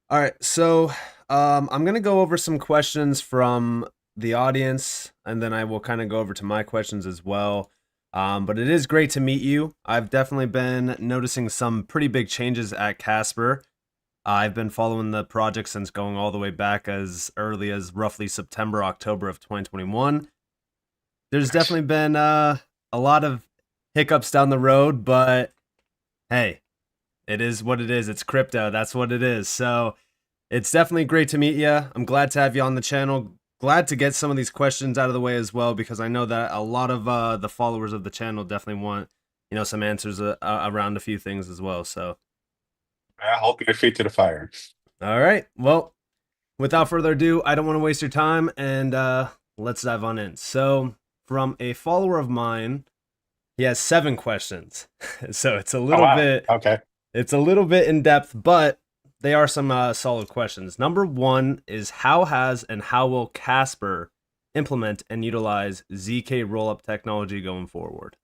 All right, so I'm gonna go over some questions from the audience, and then I will kind of go over to my questions as well. But it is great to meet you. I've definitely been noticing some pretty big changes at Casper. I've been following the project since going all the way back as early as roughly September, October of 2021. There's Nice. definitely been a lot of hiccups down the road, but hey, it is what it is. It's crypto. That's what it is. So it's definitely great to meet you. I'm glad to have you on the channel. Glad to get some of these questions out of the way as well, because I know that a lot of the followers of the channel definitely want, some answers around a few things as well. So, Hold my feet to the fire. all right. Well, without further ado, I don't want to waste your time, and let's dive on in. So, from a follower of mine, he has 7 questions. So Oh wow. Okay. it's a little bit in depth, but they are some solid questions. Number one is, how has and how will Casper implement and utilize ZK rollup technology going forward?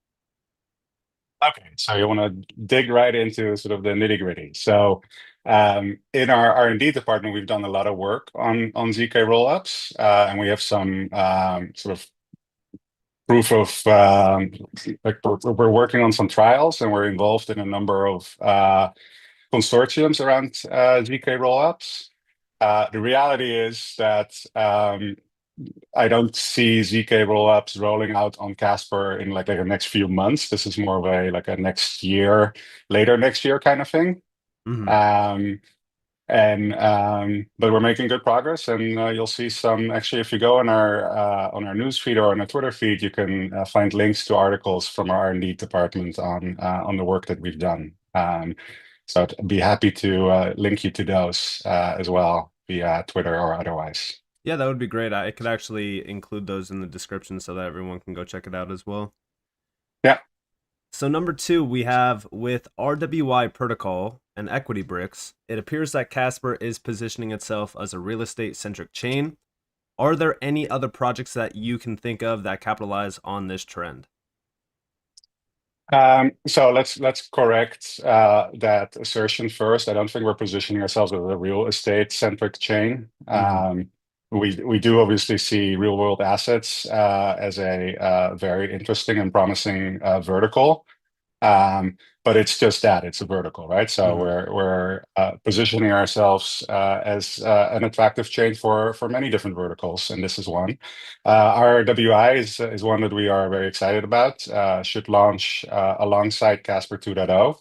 Okay. So you want to dig right into sort of the nitty-gritty. So in our R&D department, we've done a lot of work on ZK rollups, and we have some sort of proof of like we're working on some trials, and we're involved in a number of consortiums around ZK rollups. The reality is that I don't see ZK rollups rolling out on Casper in like the next few months. This is more of a next year, later next year kind of thing. Mm-hmm. Um, and but we're making good progress, and you'll see some. Actually, if you go on our news feed or on our Twitter feed, you can find links to articles from our R&D department on the work that we've done. So I'd be happy to link you to those as well via Twitter or otherwise. Yeah, that would be great. I could actually include those in the description so that everyone can go check it out as well. Yeah. So number two, we have with RWI protocol and equity bricks, it appears that Casper is positioning itself as a real estate centric chain. Are there any other projects that you can think of that capitalize on this trend? So let's correct that assertion first. I don't think we're positioning ourselves as a real estate centric chain. Mm-hmm. We do obviously see real world assets as a very interesting and promising vertical. Um, but it's just that it's a vertical, right? So Mm-hmm. we're positioning ourselves as an attractive chain for many different verticals, and this is one. Our WI is one that we are very excited about. Should launch alongside Casper 2.0.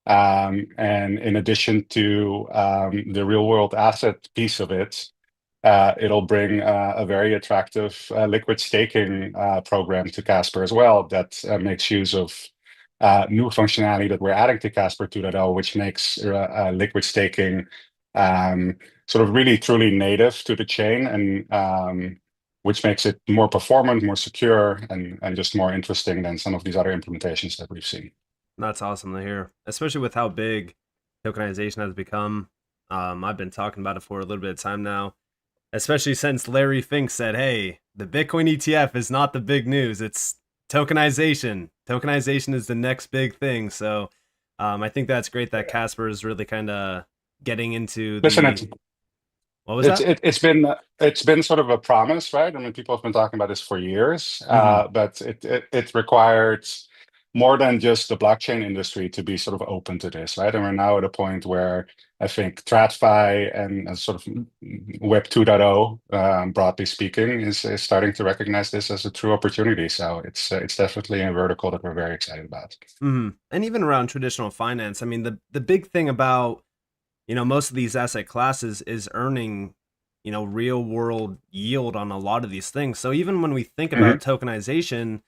And in addition to the real world asset piece of it, it'll bring a very attractive liquid staking program to Casper as well that makes use of new functionality that we're adding to Casper 2.0, which makes liquid staking sort of really truly native to the chain, and which makes it more performant, more secure, and just more interesting than some of these other implementations that we've seen. That's awesome to hear, especially with how big tokenization has become. I've been talking about it for a little bit of time now, especially since Larry Fink said, "Hey, the Bitcoin ETF is not the big news; it's tokenization. Tokenization is the next big thing." So, I think that's great that Casper is really kind of getting into Listen, the. What was it's that? it, it's been sort of a promise, right? I mean, people have been talking about this for years, Mm-hmm. but it required more than just the blockchain industry to be sort of open to this, right? And we're now at a point where I think TradFi and sort of Web 2.0, broadly speaking, is starting to recognize this as a true opportunity. So it's definitely a vertical that we're very excited about. Mm-hmm. And even around traditional finance, I mean, the big thing about most of these asset classes is earning, real world yield on a lot of these things. So even when we think Mhm. about tokenization,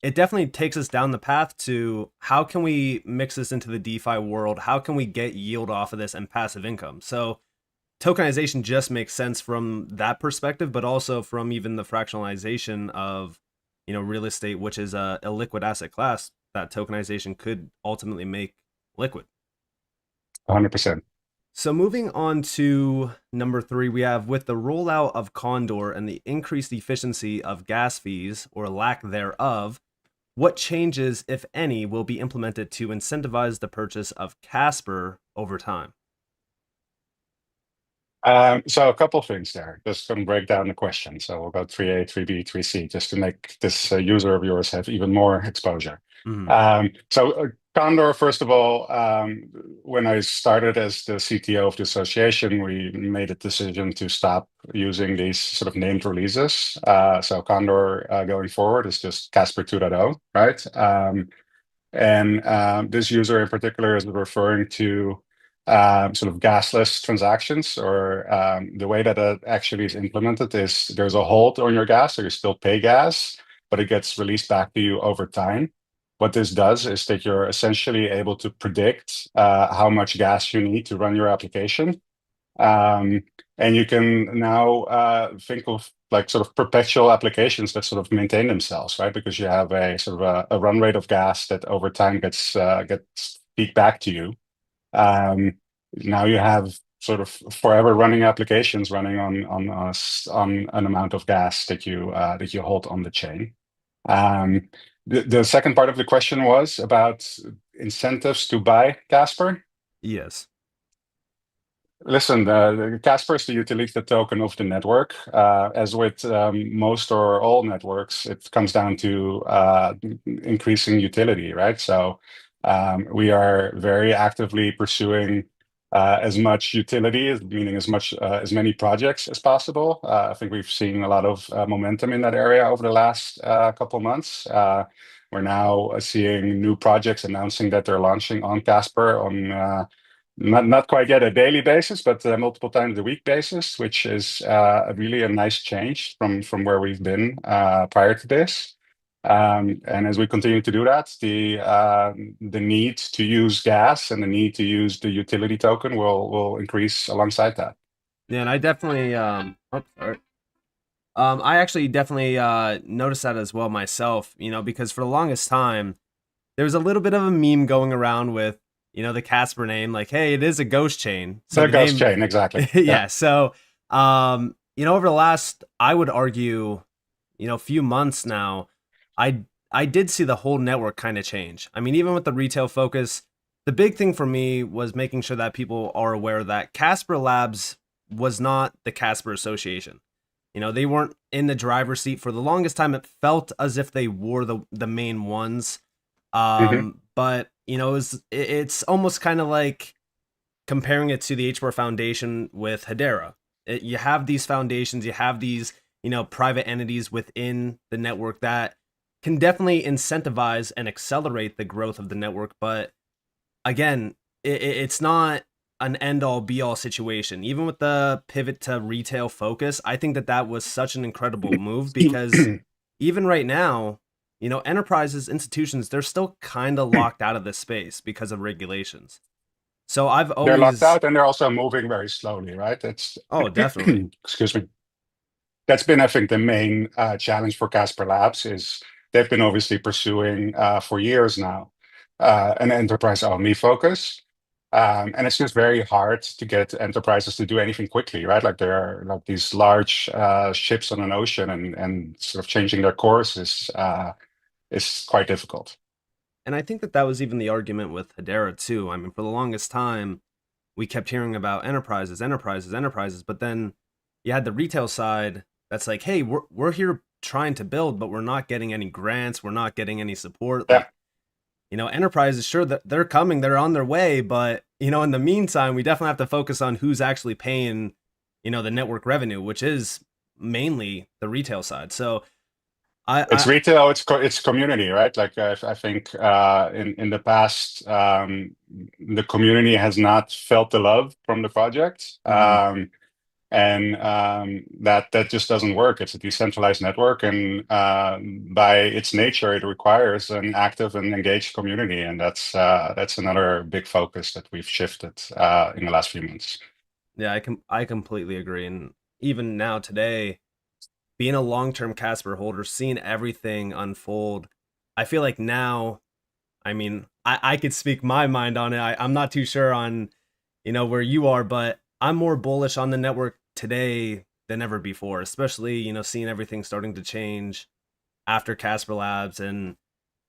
it definitely takes us down the path to how can we mix this into the DeFi world? How can we get yield off of this and passive income? So tokenization just makes sense from that perspective, but also from even the fractionalization of, real estate, which is a illiquid asset class that tokenization could ultimately make liquid. 100%. So moving on to number three, we have with the rollout of Condor and the increased efficiency of gas fees or lack thereof, what changes, if any, will be implemented to incentivize the purchase of Casper over time? So a couple of things there. Just going to break down the question. So we'll go 3A, 3B, 3C, just to make this user of yours have even more exposure. Mhm. Condor, first of all, when I started as the CTO of the association, we made a decision to stop using these sort of named releases. So Condor going forward is just Casper 2.0, right? And this user in particular is referring to sort of gasless transactions, or the way that it actually is implemented is there's a hold on your gas, so you still pay gas, but it gets released back to you over time. What this does is that you're essentially able to predict how much gas you need to run your application. Um, and you can now think of like sort of perpetual applications that sort of maintain themselves, right? Because you have a sort of a run rate of gas that over time gets feed back to you. Um, Now you have sort of forever running applications running on an amount of gas that you hold on the chain. Um, the second part of the question was about incentives to buy Casper. Yes. Listen, the Casper is the utility token of the network. As with most or all networks, it comes down to increasing utility, right? So we are very actively pursuing as much utility, meaning as many projects as possible. I think we've seen a lot of momentum in that area over the last couple months. We're now seeing new projects announcing that they're launching on Casper on not quite yet a daily basis, but multiple times a week basis, which is really a nice change from where we've been prior to this. And as we continue to do that, the need to use gas and the need to use the utility token will increase alongside that. Yeah, and I definitely sorry. I actually definitely noticed that as well myself, because for the longest time there was a little bit of a meme going around with, the Casper name, like, hey, it is a ghost chain. So The the ghost name chain, exactly. Yeah. yeah, so over the last, I would argue, few months now, I did see the whole network kind of change. I mean, even with the retail focus, the big thing for me was making sure that people are aware that Casper Labs was not the Casper Association. They weren't in the driver's seat for the longest time. It felt as if they were the main ones. Hmm. But it's almost kind of like comparing it to the HBAR Foundation with Hedera. You have these foundations, you have these, private entities within the network that can definitely incentivize and accelerate the growth of the network. But again, it's not an end all be all situation. Even with the pivot to retail focus, I think that was such an incredible move, because even right now, enterprises, institutions, they're still kind of locked out of this space because of regulations. So I've They're locked always, out and they're also moving very slowly, right? It's oh, definitely. excuse me. That's been, I think, the main challenge for Casper Labs is they've been obviously pursuing for years now an enterprise-only focus. And it's just very hard to get enterprises to do anything quickly, right? Like there are like these large ships on an ocean, and sort of changing their course is quite difficult. And I think that was even the argument with Hedera too. I mean, for the longest time, we kept hearing about enterprises, enterprises, enterprises, but then you had the retail side that's like, hey, we're here trying to build, but we're not getting any grants, we're not getting any support. Yeah, Like, enterprises, sure, that they're coming, they're on their way, but in the meantime, we definitely have to focus on who's actually paying, the network revenue, which is mainly the retail side. So it's I retail, it's community, right? Like I think in the past, the community has not felt the love from the project. mhm. And that just doesn't work. It's a decentralized network, and by its nature, it requires an active and engaged community, and that's another big focus that we've shifted in the last few months. Yeah, I completely agree. And even now today, being a long-term Casper holder, seeing everything unfold, I feel like now, I mean, I could speak my mind on it. I'm not too sure on, where you are, but I'm more bullish on the network today than ever before, especially, seeing everything starting to change after Casper Labs. And,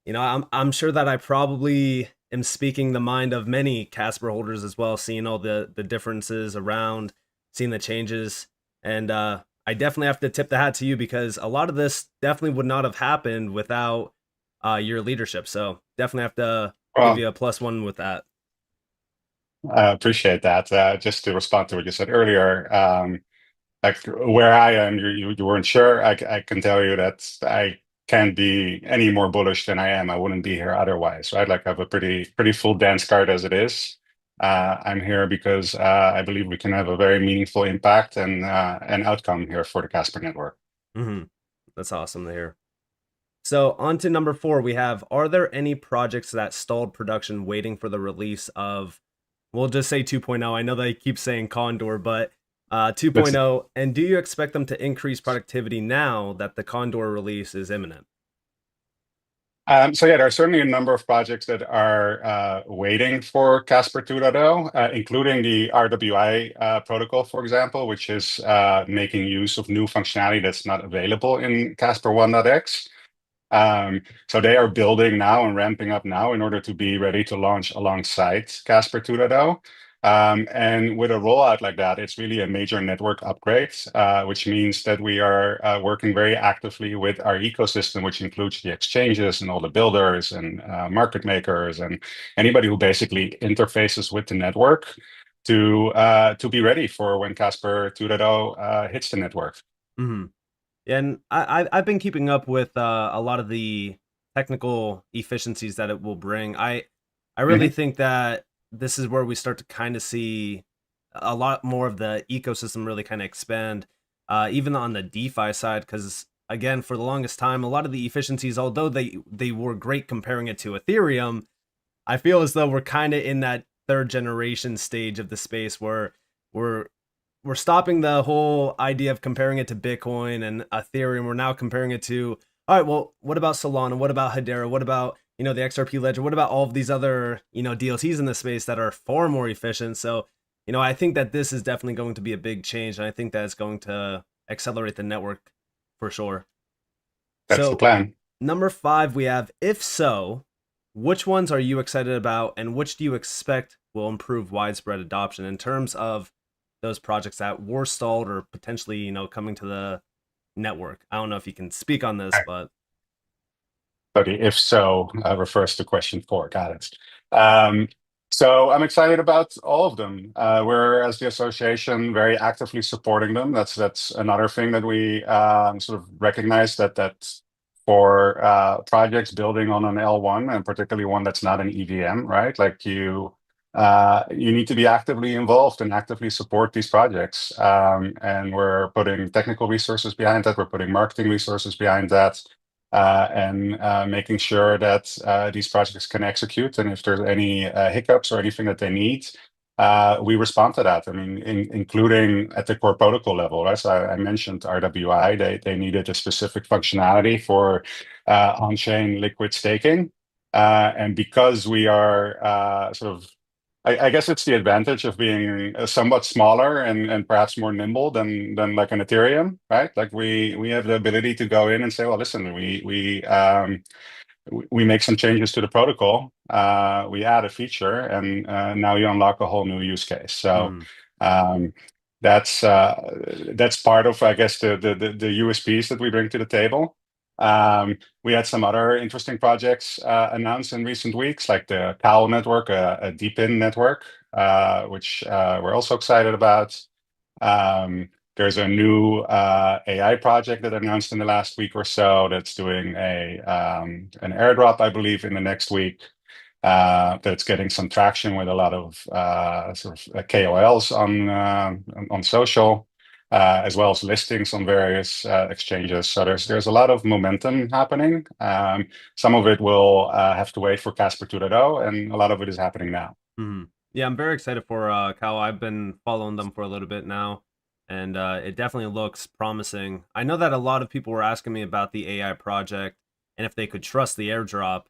I'm sure that I probably am speaking the mind of many Casper holders as well, seeing all the differences around seeing the changes. And I definitely have to tip the hat to you because a lot of this definitely would not have happened without your leadership. So definitely have to give Well, you a +1 with that. I appreciate that. Just to respond to what you said earlier, like where I am, you weren't sure. I can tell you that I can't be any more bullish than I am. I wouldn't be here otherwise, right? Like I have a pretty full dance card as it is. I'm here because I believe we can have a very meaningful impact and an outcome here for the Casper Network. Hmm. That's awesome to hear. So on to number 4, we have, are there any projects that stalled production waiting for the release of, we'll just say 2.0. I know they keep saying Condor, but 2.0, and do you expect them to increase productivity now that the Condor release is imminent? So yeah, there are certainly a number of projects that are waiting for Casper 2.0, including the RWI protocol, for example, which is making use of new functionality that's not available in Casper 1.x. So they are building now and ramping up now in order to be ready to launch alongside Casper 2.0. And with a rollout like that, it's really a major network upgrade, which means that we are working very actively with our ecosystem, which includes the exchanges and all the builders and market makers and anybody who basically interfaces with the network to be ready for when Casper 2.0 hits the network. Hmm. And I've been keeping up with a lot of the technical efficiencies that it will bring. I really Mhm. think that this is where we start to kind of see a lot more of the ecosystem really kind of expand, even on the DeFi side. Because again, for the longest time, a lot of the efficiencies, although they were great comparing it to Ethereum, I feel as though we're kind of in that third generation stage of the space where we're we're stopping the whole idea of comparing it to Bitcoin and Ethereum. We're now comparing it to, all right, well, what about Solana? What about Hedera? What about, the XRP ledger? What about all of these other, DLTs in the space that are far more efficient? So, I think that this is definitely going to be a big change. And I think that it's going to accelerate the network for sure. That's the So, plan. number 5, we have, if so, which ones are you excited about and which do you expect will improve widespread adoption in terms of those projects that were stalled or potentially, coming to the network? I don't know if you can speak on this, but So the if so refers to question 4. Got it. Um, so I'm excited about all of them. We're, as the association, very actively supporting them. That's another thing that we sort of recognize that for projects building on an L1 and particularly one that's not an EVM, right? Like you need to be actively involved and actively support these projects. And we're putting technical resources behind that. We're putting marketing resources behind that. And making sure that these projects can execute. And if there's any hiccups or anything that they need, we respond to that. I mean, including at the core protocol level, right? So I mentioned RWI. They needed a specific functionality for on-chain liquid staking. And because we are sort of I guess it's the advantage of being somewhat smaller and perhaps more nimble than like an Ethereum, right? Like we have the ability to go in and say, well, listen, we make some changes to the protocol, we add a feature, and now you unlock a whole new use case. So mm, um, that's part of, I guess, the USPs that we bring to the table. We had some other interesting projects announced in recent weeks, like the Cowl network, a deep-in network, which we're also excited about. There's a new AI project that announced in the last week or so that's doing an airdrop, I believe, in the next week. That's getting some traction with a lot of sort of KOLs on social, as well as listings on various exchanges. So there's a lot of momentum happening. Some of it will have to wait for Casper 2.0, and a lot of it is happening now. yeah, I'm very excited for Cal. I've been following them for a little bit now, and it definitely looks promising. I know that a lot of people were asking me about the AI project and if they could trust the airdrop.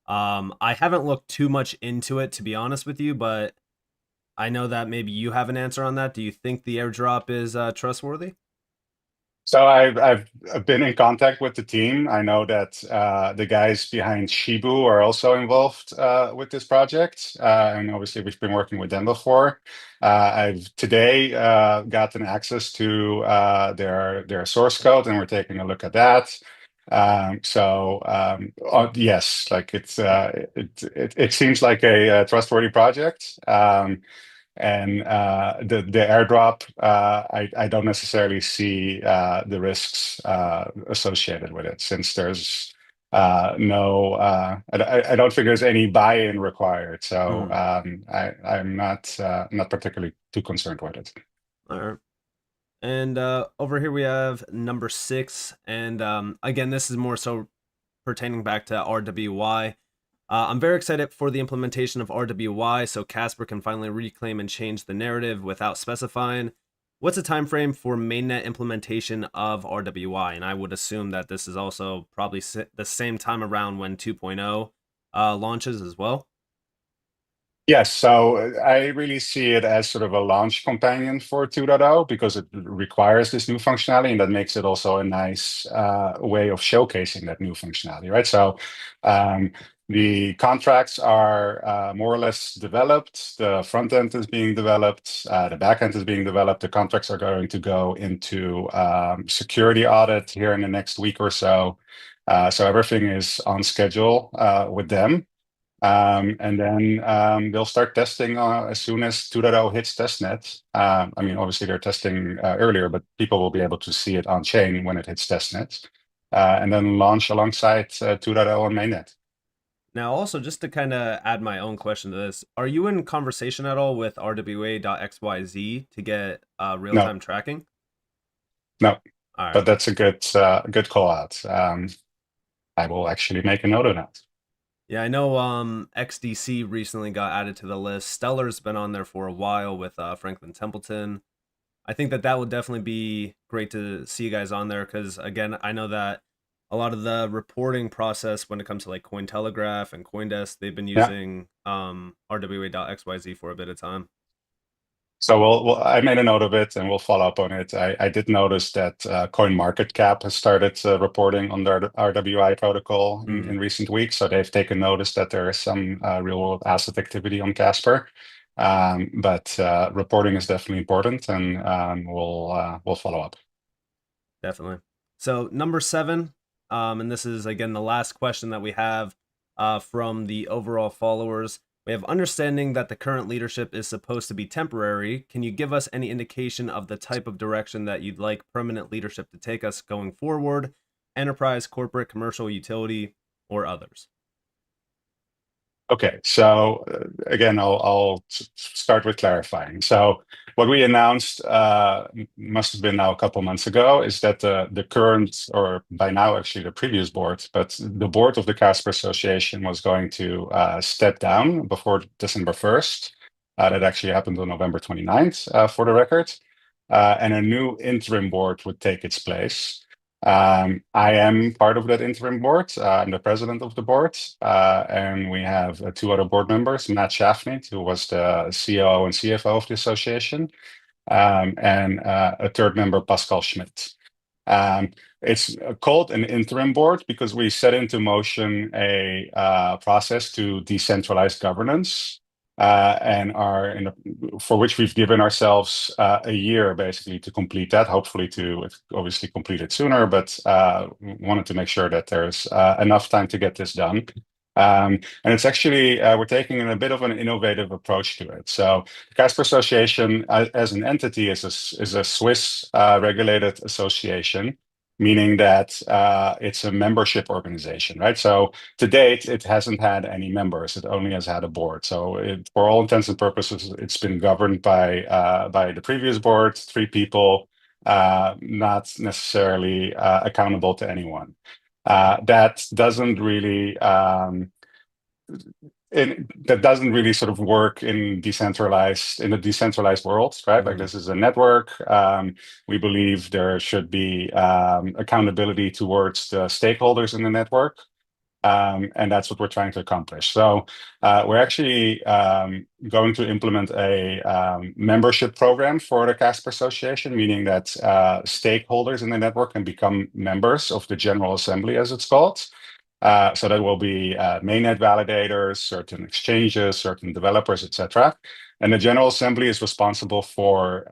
I haven't looked too much into it, to be honest with you, but I know that maybe you have an answer on that. Do you think the airdrop is trustworthy? So I've been in contact with the team. I know that the guys behind Shibu are also involved with this project, and obviously we've been working with them before. I've today gotten access to their source code, and we're taking a look at that. Yes, like it seems like a trustworthy project. And the airdrop, I don't necessarily see the risks associated with it, since there's no, I don't think there's any buy-in required. So Mhm. I'm not particularly too concerned with it. All right. And over here we have number 6, and again, this is more so pertaining back to RWY. I'm very excited for the implementation of RWY, so Casper can finally reclaim and change the narrative without specifying. What's the time frame for mainnet implementation of RWY? And I would assume that this is also probably the same time around when 2.0 launches as well. Yes, so I really see it as sort of a launch companion for 2.0 because it requires this new functionality, and that makes it also a nice way of showcasing that new functionality, right? So the contracts are more or less developed. The front end is being developed. The back end is being developed. The contracts are going to go into security audit here in the next week or so. So everything is on schedule with them. And then they'll start testing as soon as 2.0 hits testnet. I mean, obviously they're testing earlier, but people will be able to see it on chain when it hits testnet, and then launch alongside 2.0 on mainnet. Now, also, just to kind of add my own question to this, are you in conversation at all with RWA.xyz to get real No, time tracking? no, All right. but that's a good call out. I will actually make a note of that. Yeah, I know XDC recently got added to the list. Stellar's been on there for a while with Franklin Templeton. I think that would definitely be great to see you guys on there because, again, I know that a lot of the reporting process when it comes to like Cointelegraph and Coindesk, they've been Yeah. using RWA.xyz for a bit of time. So I made a note of it, and we'll follow up on it. I did notice that CoinMarketCap has started reporting on their RWI protocol Mm, in recent weeks. So they've taken notice that there is some real-world asset activity on Casper. But reporting is definitely important, and we'll follow up. definitely. So number 7, and this is again the last question that we have from the overall followers. We have understanding that the current leadership is supposed to be temporary. Can you give us any indication of the type of direction that you'd like permanent leadership to take us going forward? Enterprise, corporate, commercial, utility, or others? Okay, so again, I'll start with clarifying. So what we announced must have been now a couple months ago is that the current, or by now actually the previous board, but the board of the Casper Association was going to step down before December 1st. That actually happened on November 29th, for the record. And a new interim board would take its place. I am part of that interim board. I'm the president of the board, and we have two other board members, Matt Schaffney, who was the COO and CFO of the association, and a third member, Pascal Schmidt. It's called an interim board because we set into motion a process to decentralize governance, and for which we've given ourselves a year basically to complete that. Hopefully, to obviously complete it sooner, but wanted to make sure that there's enough time to get this done. And it's actually we're taking a bit of an innovative approach to it. So the Casper Association, as an entity, is a Swiss regulated association, meaning that it's a membership organization, right? So to date, it hasn't had any members. It only has had a board. So for all intents and purposes, it's been governed by the previous board, 3 people, not necessarily accountable to anyone. That doesn't really that doesn't really sort of work in a decentralized world, right? Like, Mm-hmm. this is a network. We believe there should be accountability towards the stakeholders in the network. And that's what we're trying to accomplish. So we're actually going to implement a membership program for the Casper Association, meaning that stakeholders in the network can become members of the General Assembly, as it's called. So that will be mainnet validators, certain exchanges, certain developers, etc. And the General Assembly is responsible for,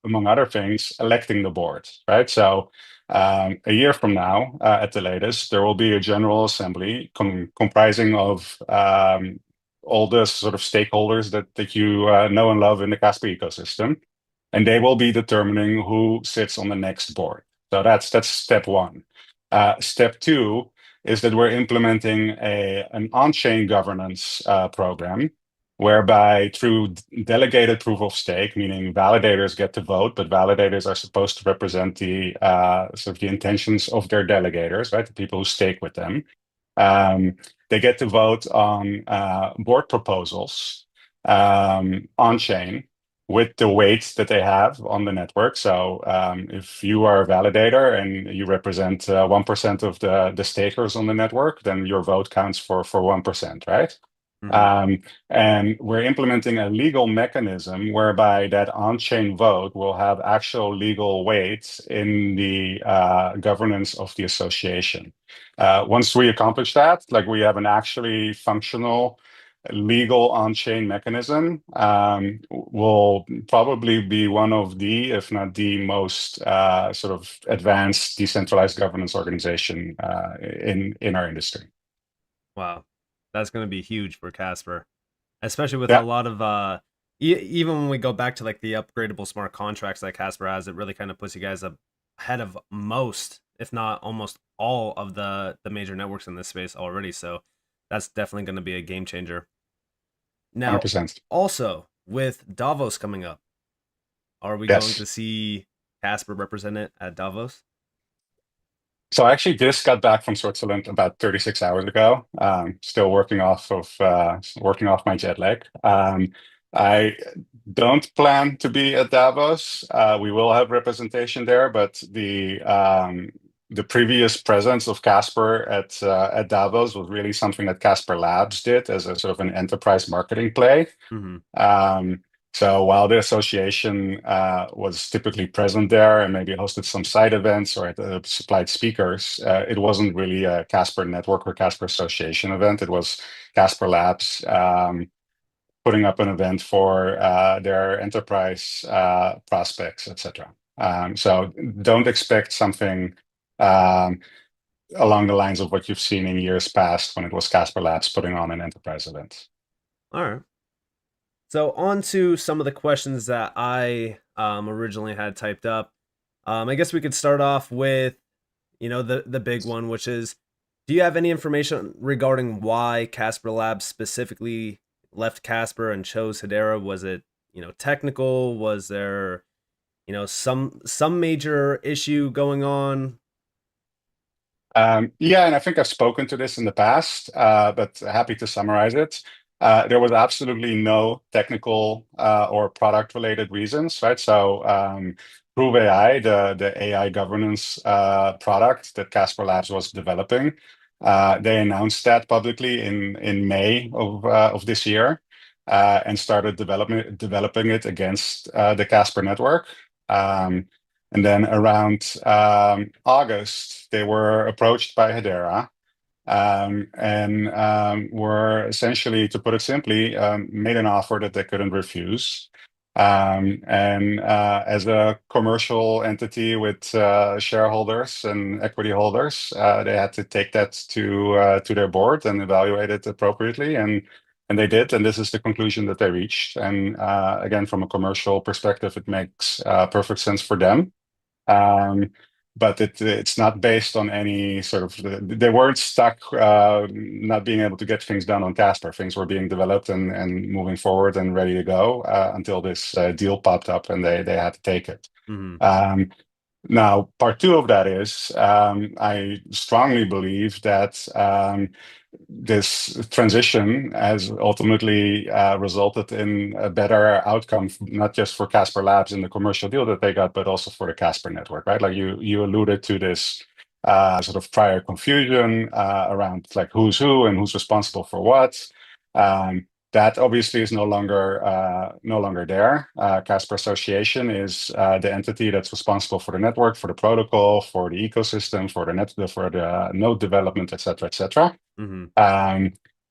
among other things, electing the board, right? So a year from now, at the latest, there will be a General Assembly comprising of all the sort of stakeholders that you know and love in the Casper ecosystem, and they will be determining who sits on the next board. So that's step one. Step two is that we're implementing an on-chain governance program, whereby through delegated proof of stake, meaning validators get to vote, but validators are supposed to represent the sort of the intentions of their delegators, right? The people who stake with them. They get to vote on board proposals on chain with the weight that they have on the network. So if you are a validator and you represent 1% of the stakers on the network, then your vote counts for 1%, right? And we're implementing a legal mechanism whereby that on-chain vote will have actual legal weight in the governance of the association. Once we accomplish that, like we have an actually functional legal on-chain mechanism, will probably be one of the, if not the most sort of advanced decentralized governance organization in our industry. Wow, that's going to be huge for Casper, especially with a Yeah, lot of even when we go back to like the upgradable smart contracts that Casper has, it really kind of puts you guys ahead of most, if not almost all of the major networks in this space already. So that's definitely going to be a game changer. Now, 100%. also with Davos coming up, are we going Yes. to see Casper represented at Davos? So I actually just got back from Switzerland about 36 hours ago. Still working off my jet lag. I don't plan to be at Davos. We will have representation there, but the previous presence of Casper at Davos was really something that Casper Labs did as a sort of an enterprise marketing play. Mm-hmm. So while the association was typically present there and maybe hosted some side events or supplied speakers, it wasn't really a Casper Network or Casper Association event. It was Casper Labs putting up an event for their enterprise prospects, etc. So don't expect something along the lines of what you've seen in years past when it was Casper Labs putting on an enterprise event. All right. So on to some of the questions that I originally had typed up. I guess we could start off with, the big one, which is, do you have any information regarding why Casper Labs specifically left Casper and chose Hedera? Was it, technical? Was there, some major issue going on? Yeah, and I think I've spoken to this in the past, but happy to summarize it. There was absolutely no technical or product-related reasons, right? So Prove AI, the AI governance product that Casper Labs was developing, they announced that publicly in May of this year, and started developing it against the Casper network. And then around August, they were approached by Hedera, and were essentially, to put it simply, made an offer that they couldn't refuse. And as a commercial entity with shareholders and equity holders, they had to take that to their board and evaluate it appropriately. And they did, and this is the conclusion that they reached. And again, from a commercial perspective, it makes perfect sense for them. Um, but it's not based on any sort of, they weren't stuck not being able to get things done on Casper. Things were being developed and moving forward and ready to go until this deal popped up and they had to take it. Mm-hmm. Now, part two of that is I strongly believe that this transition has ultimately resulted in a better outcome, not just for Casper Labs in the commercial deal that they got, but also for the Casper network, right? Like you alluded to this sort of prior confusion around like who's who and who's responsible for what. That obviously is no longer there. Casper Association is the entity that's responsible for the network, for the protocol, for the ecosystem, for the node development, et cetera, et cetera. Mm-hmm.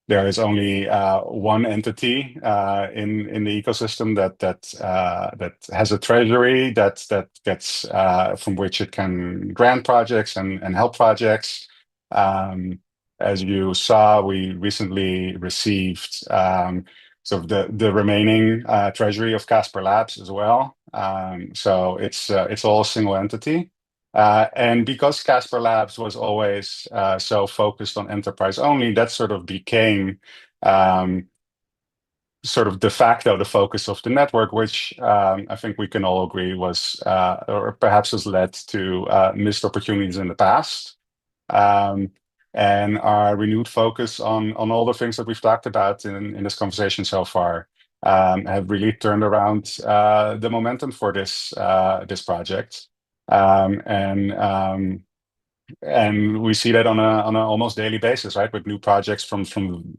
There is only one entity in the ecosystem that has a treasury that gets from which it can grant projects and help projects. As you saw, we recently received sort of the remaining treasury of Casper Labs as well. So it's all a single entity. And because Casper Labs was always so focused on enterprise only, that sort of became sort of de facto the focus of the network, which I think we can all agree was, or perhaps has led to missed opportunities in the past. And our renewed focus on all the things that we've talked about in this conversation so far have really turned around the momentum for this project. And we see that on a almost daily basis, right? With new projects from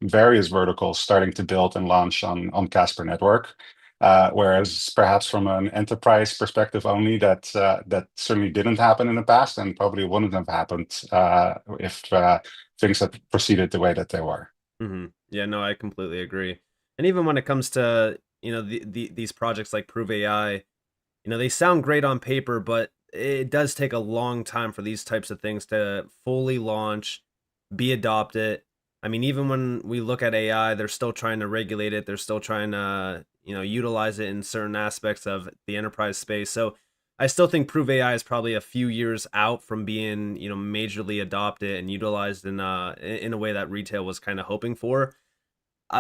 various verticals starting to build and launch on Casper Network. Whereas perhaps from an enterprise perspective only, that certainly didn't happen in the past, and probably wouldn't have happened if things had proceeded the way that they were. Mm-hmm. Yeah, no, I completely agree. And even when it comes to, these projects like Prove AI, they sound great on paper, but it does take a long time for these types of things to fully launch, be adopted. I mean, even when we look at AI, they're still trying to regulate it. They're still trying to, utilize it in certain aspects of the enterprise space. So I still think Prove AI is probably a few years out from being, majorly adopted and utilized in a way that retail was kind of hoping for.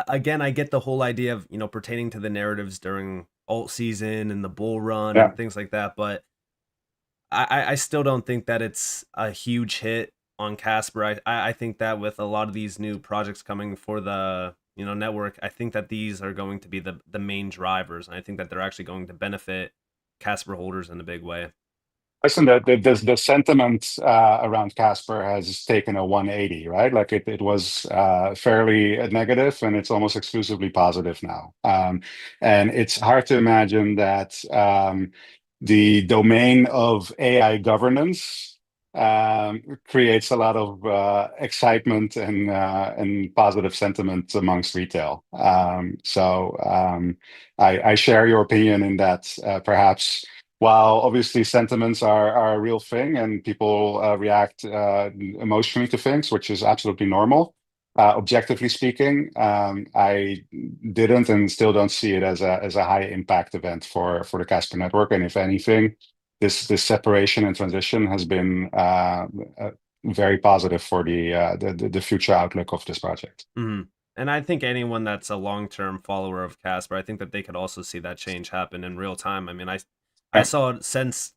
Again, I get the whole idea of, pertaining to the narratives during alt season and the bull run Yeah. and things like that, but I still don't think that it's a huge hit on Casper. I think that with a lot of these new projects coming for the network, I think that these are going to be the main drivers, and I think that they're actually going to benefit Casper holders in a big way. Listen, the sentiment around Casper has taken a 180, right? Like it was fairly negative, and it's almost exclusively positive now. And it's hard to imagine that the domain of AI governance creates a lot of excitement and positive sentiment amongst retail. I share your opinion in that perhaps while obviously sentiments are a real thing and people react emotionally to things, which is absolutely normal. Objectively speaking, I didn't and still don't see it as a high impact event for the Casper network. And if anything, this separation and transition has been very positive for the future outlook of this project. Mm-hmm. And I think anyone that's a long-term follower of Casper, I think that they could also see that change happen in real time. I mean, I Yeah. saw it since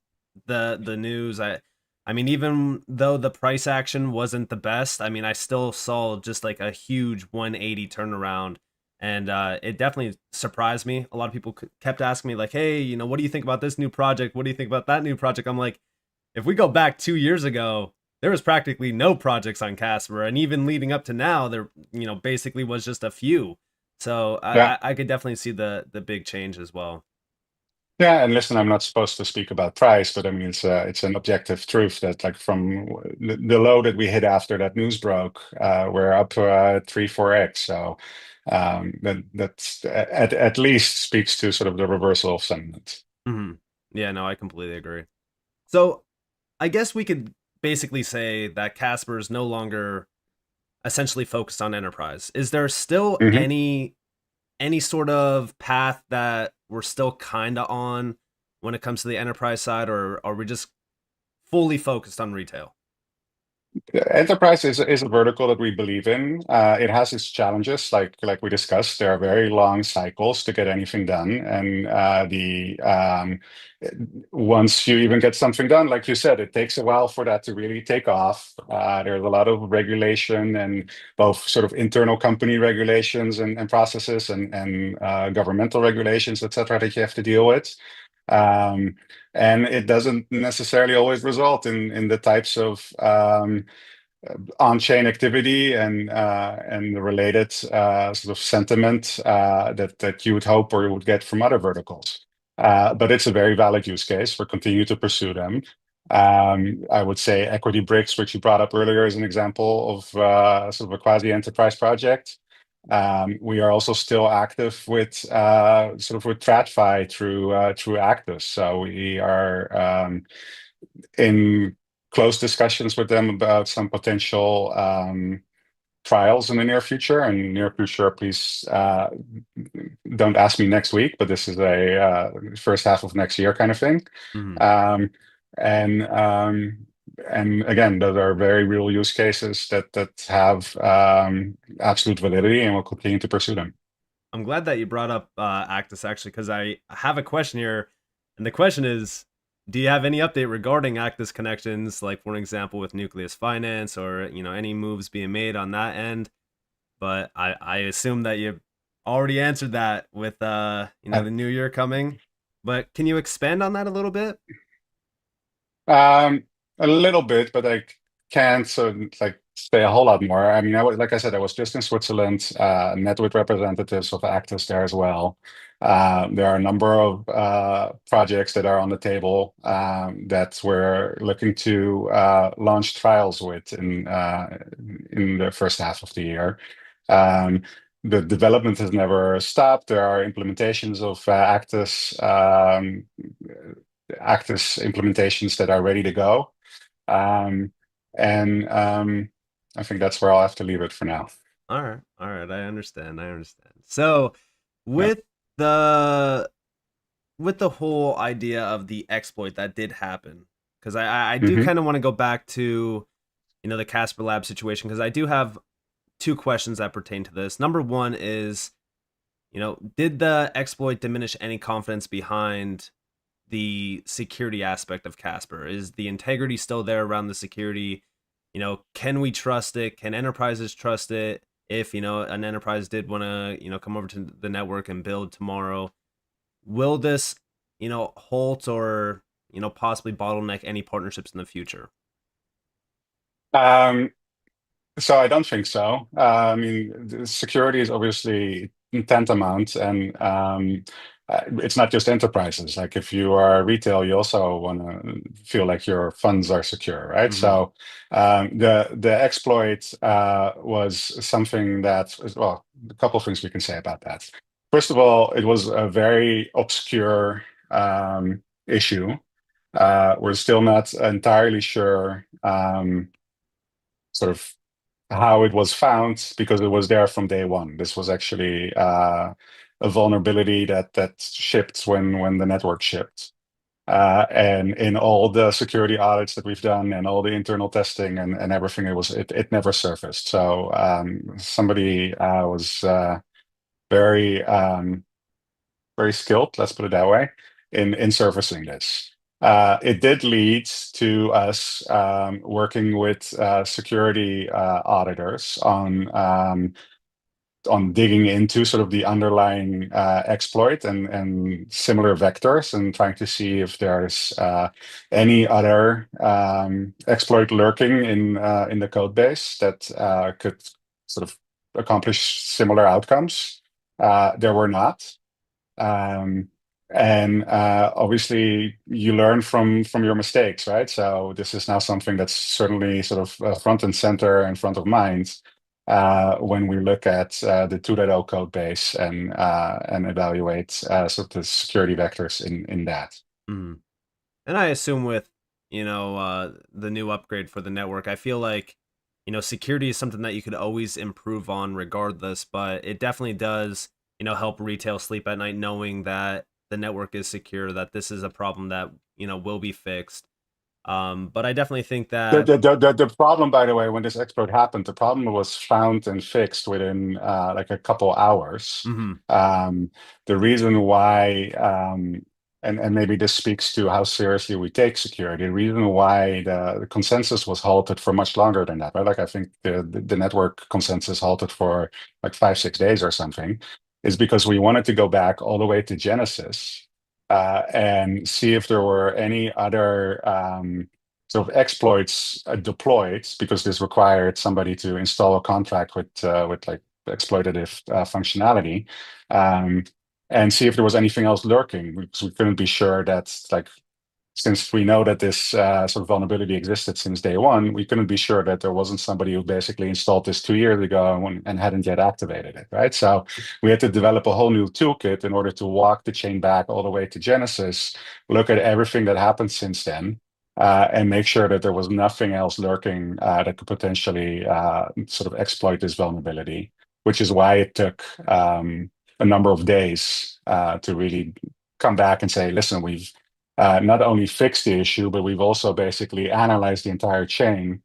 the news. I mean, even though the price action wasn't the best, I mean, I still saw just like a huge 180 turnaround, and it definitely surprised me. A lot of people kept asking me like, "Hey, what do you think about this new project? What do you think about that new project?" I'm like, if we go back 2 years ago, there was practically no projects on Casper, and even leading up to now, there basically was just a few. So Yeah. I could definitely see the big change as well. Yeah, and listen, I'm not supposed to speak about price, but I mean it's an objective truth that like from the low that we hit after that news broke, we're up 3-4x. So that's at least speaks to sort of the reversal of sentiment. Hmm. Yeah, no, I completely agree. So I guess we could basically say that Casper is no longer essentially focused on enterprise. Is there still Mhm. any sort of path that we're still kind of on when it comes to the enterprise side, or are we just fully focused on retail? Enterprise is a vertical that we believe in. It has its challenges, like we discussed. There are very long cycles to get anything done, and the once you even get something done, like you said, it takes a while for that to really take off. There's a lot of regulation and both sort of internal company regulations and processes and governmental regulations, et cetera, that you have to deal with. And it doesn't necessarily always result in the types of on-chain activity and the related sort of sentiment that you would hope or you would get from other verticals. But it's a very valid use case. We're continuing to pursue them. I would say Equity Bricks, which you brought up earlier, is an example of sort of a quasi-enterprise project. We are also still active with sort of with TradFi through Actus. So we are in close discussions with them about some potential trials in the near future. And near future, please don't ask me next week, but this is a first half of next year kind of thing. Mhm. Um, and again, those are very real use cases that have absolute validity, and we'll continue to pursue them. I'm glad that you brought up Actus actually, because I have a question here, and the question is, do you have any update regarding Actus connections, like for example with Nucleus Finance, or any moves being made on that end? But I assume that you already answered that with Uh, the new year coming. But can you expand on that a little bit? Um, a little bit, but I can't like say a whole lot more. I mean, like I said, I was just in Switzerland, met with representatives of Actors there as well. There are a number of projects that are on the table that we're looking to launch trials with in the first half of the year. Um, the development has never stopped. There are implementations of Actus implementations that are ready to go. Um, and I think that's where I'll have to leave it for now. All right, I understand. I understand. So, Yeah. with the with the whole idea of the exploit that did happen, because I do hmm kind of want to go back to the Casper Lab situation, because I do have two questions that pertain to this. Number one is, did the exploit diminish any confidence behind the security aspect of Casper? Is the integrity still there around the security? Can we trust it? Can enterprises trust it? If an enterprise did want to come over to the network and build tomorrow, will this halt or possibly bottleneck any partnerships in the future? Um, so I don't think so. I mean, the security is obviously tantamount, and it's not just enterprises. Like if you are retail, you also want to feel like your funds are secure, right? Hmm. So the exploit was something that, well, a couple of things we can say about that. First of all, it was a very obscure issue. We're still not entirely sure sort of how it was found because it was there from day one. This was actually a vulnerability that shipped when the network shipped. And in all the security audits that we've done and all the internal testing and everything, it never surfaced. So somebody was very very skilled, let's put it that way, in surfacing this. It did lead to us working with security auditors on digging into sort of the underlying exploit and similar vectors and trying to see if there's any other exploit lurking in the code base that could sort of accomplish similar outcomes. There were not. Um, and obviously you learn from your mistakes, right? So this is now something that's certainly sort of front and center and front of mind when we look at the 2.0 code base and evaluate sort of the security vectors in that. Mhm. And I assume with the new upgrade for the network, I feel like security is something that you could always improve on regardless, but it definitely does help retail sleep at night knowing that the network is secure, that this is a problem that will be fixed. But I definitely think The, that. the, the, the the problem, by the way, when this exploit happened, the problem was found and fixed within like a couple hours. Mhm. Um, the reason why, and maybe this speaks to how seriously we take security, the reason why the consensus was halted for much longer than that, right? Like I think the network consensus halted for like 5, 6 days or something, is because we wanted to go back all the way to Genesis and see if there were any other sort of exploits deployed, because this required somebody to install a contract with like exploitative functionality, um, and see if there was anything else lurking, because we couldn't be sure that, like, since we know that this sort of vulnerability existed since day one, we couldn't be sure that there wasn't somebody who basically installed this 2 years ago and hadn't yet activated it, right? So we had to develop a whole new toolkit in order to walk the chain back all the way to Genesis, look at everything that happened since then, and make sure that there was nothing else lurking that could potentially sort of exploit this vulnerability, which is why it took a number of days to really come back and say, listen, we've not only fixed the issue, but we've also basically analyzed the entire chain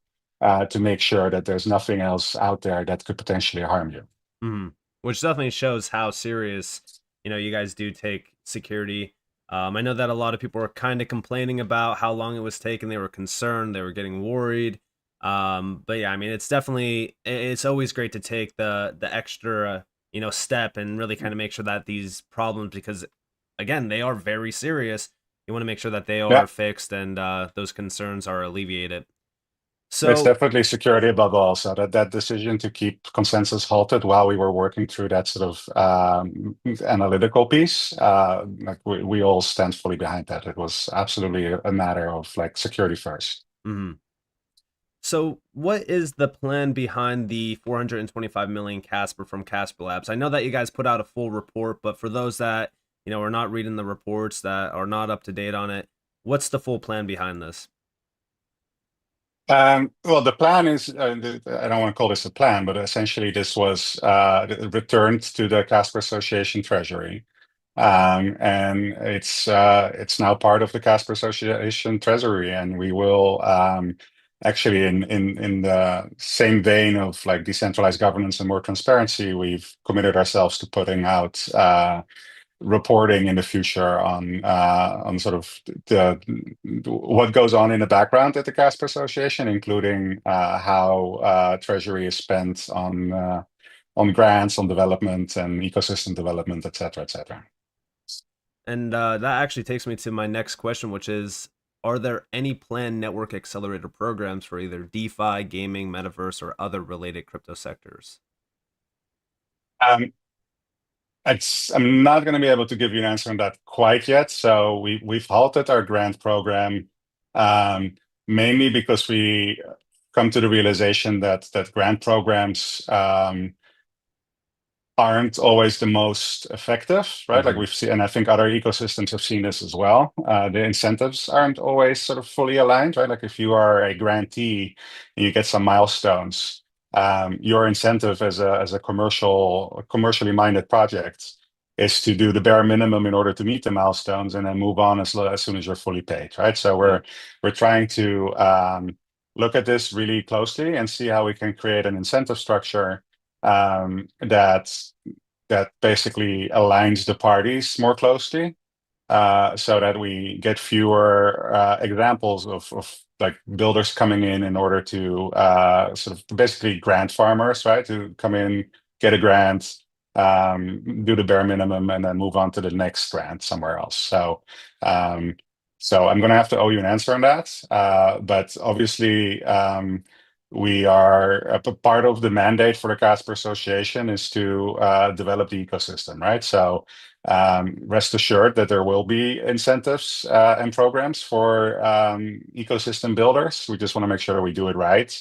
to make sure that there's nothing else out there that could potentially harm you. Mhm. Which definitely shows how serious, you guys do take security. I know that a lot of people were kind of complaining about how long it was taking. They were concerned. They were getting worried. But yeah, I mean, it's always great to take the extra, step and really kind of make sure that these problems, because again, they are very serious. You want to make sure that they Yeah, are fixed and those concerns are alleviated. it's So, definitely security above all. So that decision to keep consensus halted while we were working through that sort of analytical piece, like we all stand fully behind that. It was absolutely a matter of like security first. mhm. So, what is the plan behind the 425 million Casper from Casper Labs? I know that you guys put out a full report, but for those that, are not reading the reports, that are not up to date on it, what's the full plan behind this? Well, the plan is, I don't want to call this a plan, but essentially this was returned to the Casper Association Treasury. And it's now part of the Casper Association Treasury, and we will actually, in the same vein of like decentralized governance and more transparency, we've committed ourselves to putting out reporting in the future on sort of the what goes on in the background at the Casper Association, including how Treasury is spent on grants, on development and ecosystem development, et cetera, et cetera. And that actually takes me to my next question, which is, are there any planned network accelerator programs for either DeFi, gaming, metaverse, or other related crypto sectors? Um, I'm not going to be able to give you an answer on that quite yet. So we've halted our grant program, um, mainly because we come to the realization that grant programs aren't always the most effective, right? Like Hmm. we've seen, and I think other ecosystems have seen this as well. The incentives aren't always sort of fully aligned, right? Like if you are a grantee and you get some milestones, your incentive as a commercially minded project is to do the bare minimum in order to meet the milestones and then move on as soon as you're fully paid, right? So Yeah. we're trying to look at this really closely and see how we can create an incentive structure that basically aligns the parties more closely, so that we get fewer examples of like builders coming in order to sort of basically grant farmers, right? To come in, get a grant, do the bare minimum, and then move on to the next grant somewhere else. So I'm going to have to owe you an answer on that. But obviously, we are a part of the mandate for the Casper Association is to develop the ecosystem, right? So rest assured that there will be incentives and programs for ecosystem builders. We just want to make sure that we do it right,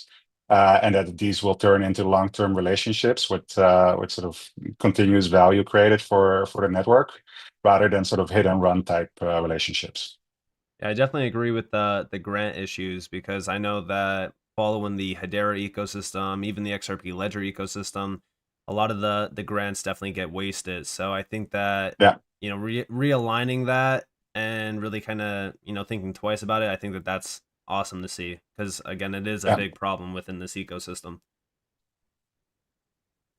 and that these will turn into long-term relationships with sort of continuous value created for the network, rather than sort of hit and run type relationships. Yeah, I definitely agree with the grant issues, because I know that following the Hedera ecosystem, even the XRP Ledger ecosystem, a lot of the grants definitely get wasted. So I think that, Yeah, realigning that and really kind of, thinking twice about it, I think that that's awesome to see, because again, it is a yeah, big problem within this ecosystem.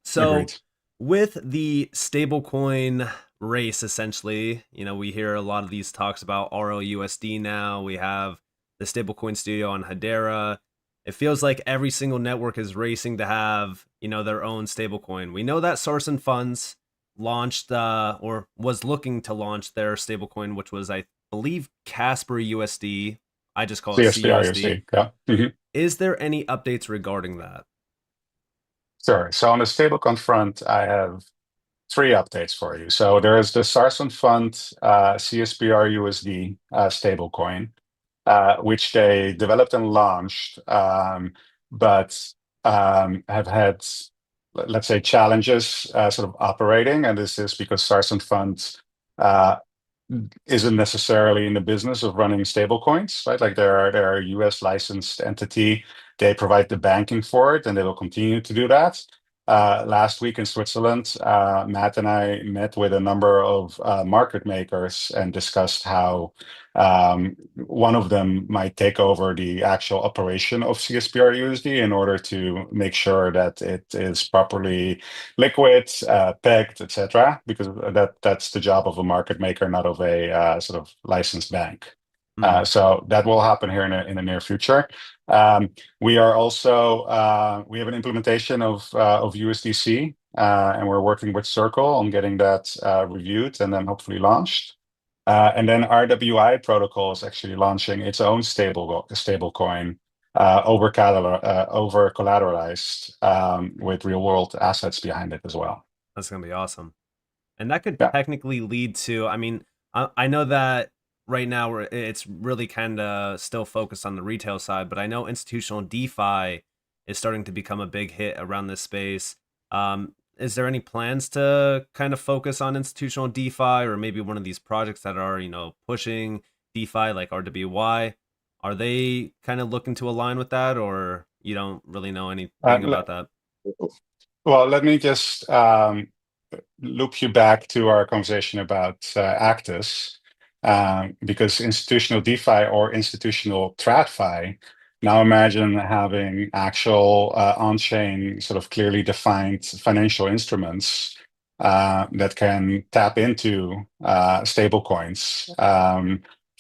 So agreed. with the stablecoin race, essentially, we hear a lot of these talks about RLUSD now. We have the Stablecoin Studio on Hedera. It feels like every single network is racing to have, their own stablecoin. We know that source and funds launched or was looking to launch their stablecoin, which was, I believe, Casper USD. I just call it CSPR, you CUSD. see. Yeah. Mhm. Is there any updates regarding that? Sure. So on the stablecoin front, I have three updates for you. So there is the Sarson Fund CSPR USD stablecoin, which they developed and launched, but have had, let's say, challenges sort of operating. And this is because Sarson Fund uh, isn't necessarily in the business of running stablecoins, right? Like they're a US licensed entity. They provide the banking for it, and they will continue to do that. Last week in Switzerland, Matt and I met with a number of market makers and discussed how one of them might take over the actual operation of CSPR USD in order to make sure that it is properly liquid, pegged, etc. Because that's the job of a market maker, not of a sort of licensed bank. Hmm. So that will happen here in the near future. Um, we are also we have an implementation of USDC, and we're working with Circle on getting that reviewed and then hopefully launched. And then RWI protocol is actually launching its own stable coin over collateralized with real world assets behind it as well. That's gonna be awesome. And that could Yeah, technically lead to, I mean, I know that right now it's really kind of still focused on the retail side, but I know institutional DeFi is starting to become a big hit around this space. Is there any plans to kind of focus on institutional DeFi, or maybe one of these projects that are, pushing DeFi like RWY? Are they kind of looking to align with that, or you don't really know uh, anything le- about that? well, let me just loop you back to our conversation about Actus, because institutional DeFi or institutional TradFi, now imagine having actual on-chain, sort of clearly defined financial instruments that can tap into stable coins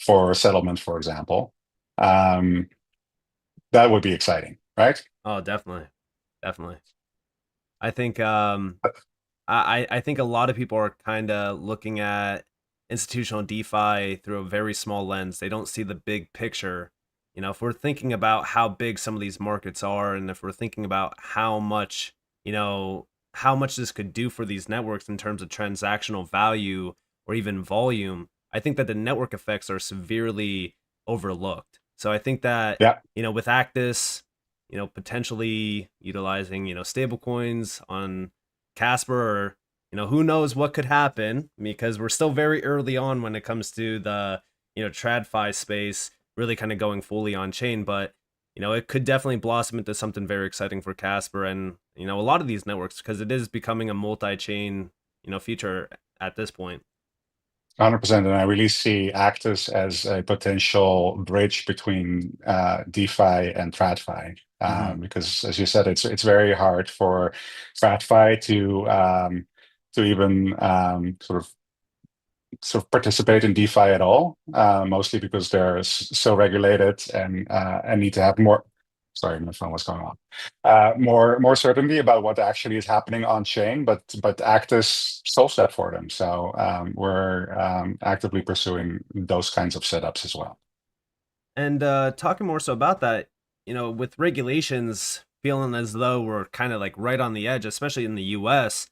for settlement, for example. Um, that would be exciting, right? Oh, definitely, definitely. I think I think a lot of people are kind of looking at institutional DeFi through a very small lens. They don't see the big picture. If we're thinking about how big some of these markets are, and if we're thinking about you know, how much this could do for these networks in terms of transactional value or even volume, I think that the network effects are severely overlooked. So I think that, Yeah. with Actus, potentially utilizing, stablecoins on Casper, or who knows what could happen, because we're still very early on when it comes to the TradFi space really kind of going fully on chain, but it could definitely blossom into something very exciting for Casper and a lot of these networks, because it is becoming a multi-chain feature at this point. 100%. And I really see Actus as a potential bridge between DeFi and TradFi. Hmm. Because as you said, it's very hard for TradFi to even sort of participate in DeFi at all, mostly because they're so regulated and need to have more. Sorry, my phone was going on. More certainty about what actually is happening on chain, but Actus solves that for them. So we're actively pursuing those kinds of setups as well. And talking more so about that, with regulations feeling as though we're kind of like right on the edge, especially in the US,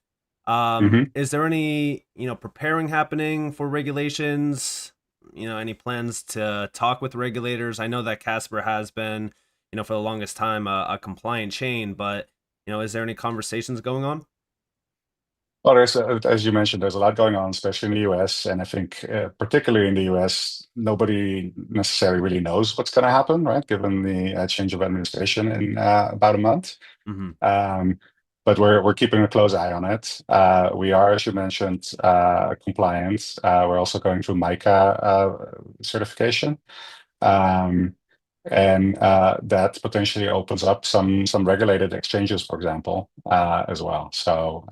Mhm. is there any, preparing happening for regulations? Any plans to talk with regulators? I know that Casper has been, for the longest time a compliant chain, but, is there any conversations going on? Well, as you mentioned, there's a lot going on, especially in the US. And I think, particularly in the US, nobody necessarily really knows what's going to happen, right? Given the change of administration in about a month. Hmm. Um, but we're keeping a close eye on it. We are, as you mentioned, compliant. We're also going through MiCA certification. Um, and that potentially opens up some regulated exchanges, for example, as well. So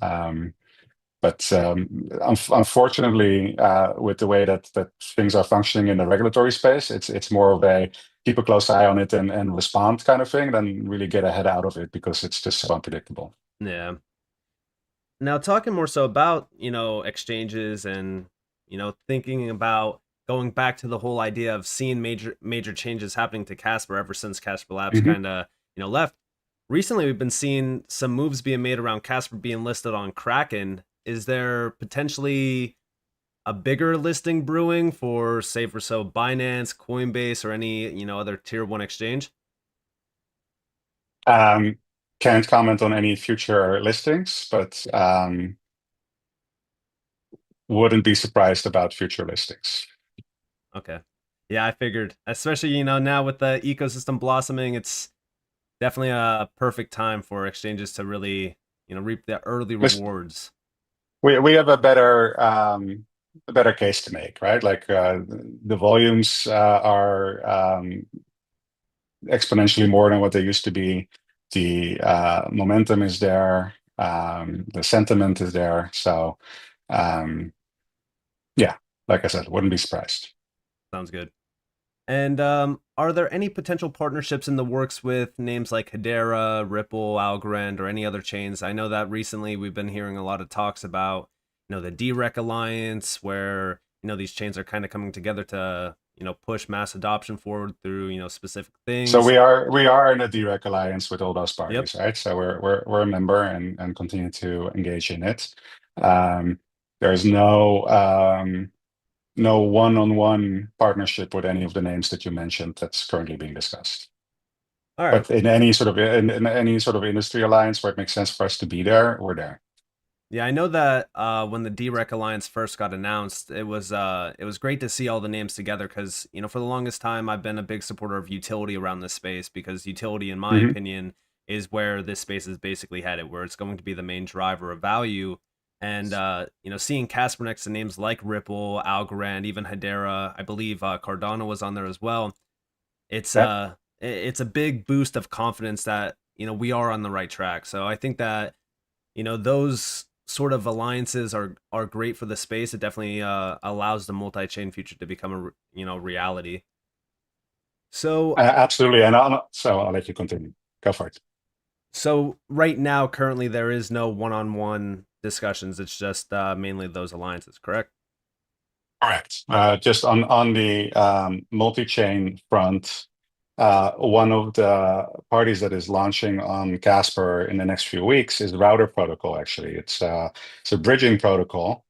but unfortunately, with the way that things are functioning in the regulatory space, it's more of a keep a close eye on it and respond kind of thing than really get ahead out of it because it's just so unpredictable. Yeah. Now, talking more so about, exchanges and, thinking about going back to the whole idea of seeing major changes happening to Casper ever since Casper Labs Mhm. kind of, left. Recently, we've been seeing some moves being made around Casper being listed on Kraken. Is there potentially a bigger listing brewing for, say, for so Binance, Coinbase, or any, other tier one exchange? Um, can't comment on any future listings, but wouldn't be surprised about future listings. Okay. Yeah, I figured, especially, now with the ecosystem blossoming, it's definitely a perfect time for exchanges to really, reap the early Listen, rewards. we have a better case to make, right? Like the volumes are exponentially more than what they used to be. The momentum is there. The sentiment is there. So um, yeah, like I said, wouldn't be surprised. Sounds good. And are there any potential partnerships in the works with names like Hedera, Ripple, Algorand, or any other chains? I know that recently we've been hearing a lot of talks about, the DREC Alliance, where, these chains are kind of coming together to, push mass adoption forward through, specific So things. we are in a direct alliance with all those Yep. parties, right? So we're a member and continue to engage in it. Um, there's no one-on-one partnership with any of the names that you mentioned that's currently being discussed. All right. But in any sort of industry alliance where it makes sense for us to be there, we're there. Yeah, I know that when the DREC Alliance first got announced, it was great to see all the names together because for the longest time I've been a big supporter of utility around this space because utility, in my Hmm. opinion, is where this space is basically headed, where it's going to be the main driver of value. And seeing Casper next to names like Ripple, Algorand, even Hedera, I believe Cardano was on there as well. It's Yeah. it's a big boost of confidence that we are on the right track. So I think that those sort of alliances are great for the space. It definitely allows the multi-chain future to become a reality. So Absolutely. So I'll let you continue. Go for it. right now, currently, there is no one-on-one discussions. It's just mainly those alliances, correct? Correct. Just on the multi-chain front, one of the parties that is launching on Casper in the next few weeks is Router Protocol, actually. It's a bridging protocol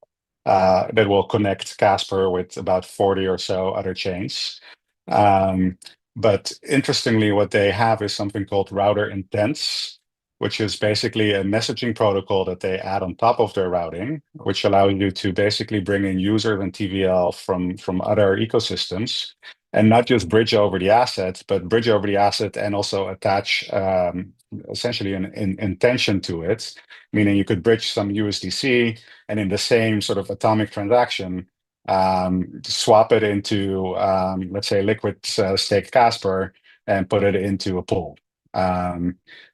that will connect Casper with about 40 or so other chains. Um, but interestingly, what they have is something called Router Intents, which is basically a messaging protocol that they add on top of their routing, which allows you to basically bring in users and TVL from other ecosystems and not just bridge over the asset, but bridge over the asset and also attach essentially an intention to it, meaning you could bridge some USDC and in the same sort of atomic transaction, swap it into, let's say, liquid stake Casper and put it into a pool.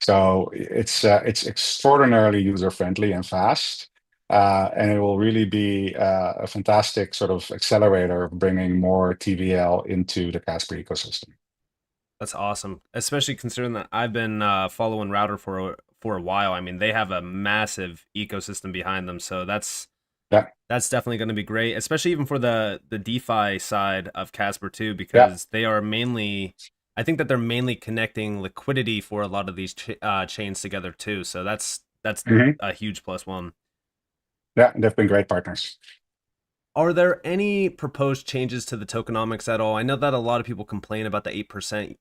So it's extraordinarily user friendly and fast, and it will really be a fantastic sort of accelerator of bringing more TVL into the Casper ecosystem. That's awesome, especially considering that I've been following Router for a while. I mean, they have a massive ecosystem behind them, so Yeah, that's definitely going to be great, especially even for the DeFi side of Casper too, yeah, because they are mainly, I think that they're mainly connecting liquidity for a lot of these chains together too. So that's hmm, a huge plus one. yeah. They've been great partners. Are there any proposed changes to the tokenomics at all? I know that a lot of people complain about the 8%,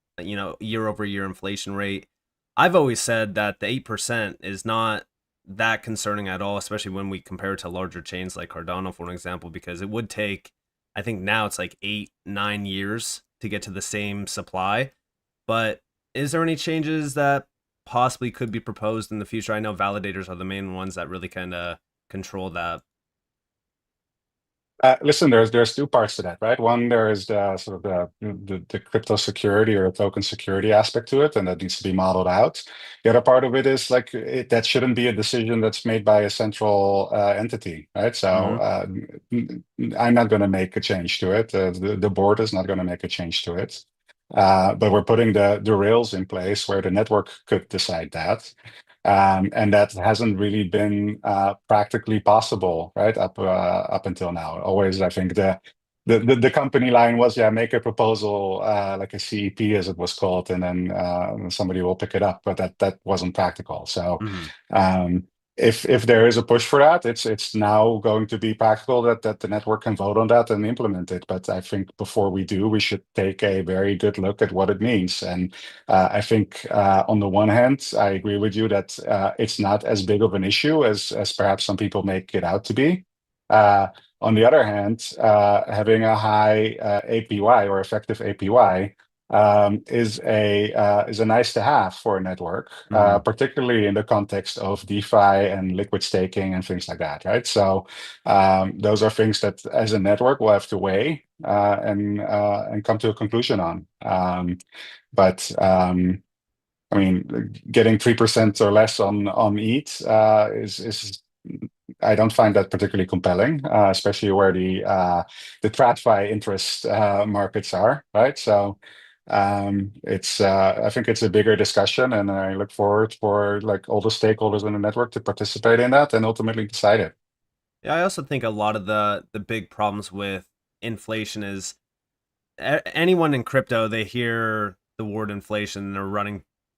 year over year inflation rate. I've always said that the 8% is not that concerning at all, especially when we compare it to larger chains like Cardano, for an example, because it would take, I think now it's like 8, 9 years to get to the same supply. But is there any changes that possibly could be proposed in the future? I know validators are the main ones that really kind of control that. Listen, there's two parts to that, right? One, there is the sort of the crypto security or token security aspect to it, and that needs to be modeled out. The other part of it is like that shouldn't be a decision that's made by a central entity, right? So Hmm. I'm not going to make a change to it. The board is not going to make a change to it. But we're putting the rails in place where the network could decide that. And that hasn't really been practically possible, right? Up until now. Always, I think the company line was, yeah, make a proposal, like a CEP as it was called, and then somebody will pick it up. But that wasn't practical. So Hmm. um, if there is a push for that, it's now going to be practical that the network can vote on that and implement it. But I think before we do, we should take a very good look at what it means. And I think on the one hand, I agree with you that it's not as big of an issue as perhaps some people make it out to be. Uh, on the other hand, having a high APY or effective APY is a nice to have for a network, Hmm. particularly in the context of DeFi and liquid staking and things like that, right? So those are things that, as a network, we'll have to weigh and come to a conclusion on. But I mean, getting 3% or less on ETH is I don't find that particularly compelling, especially where the TradFi interest markets are, right? So it's I think it's a bigger discussion, and I look forward for like all the stakeholders in the network to participate in that and ultimately decide it. Yeah, I also think a lot of the big problems with inflation is anyone in crypto, they hear the word inflation and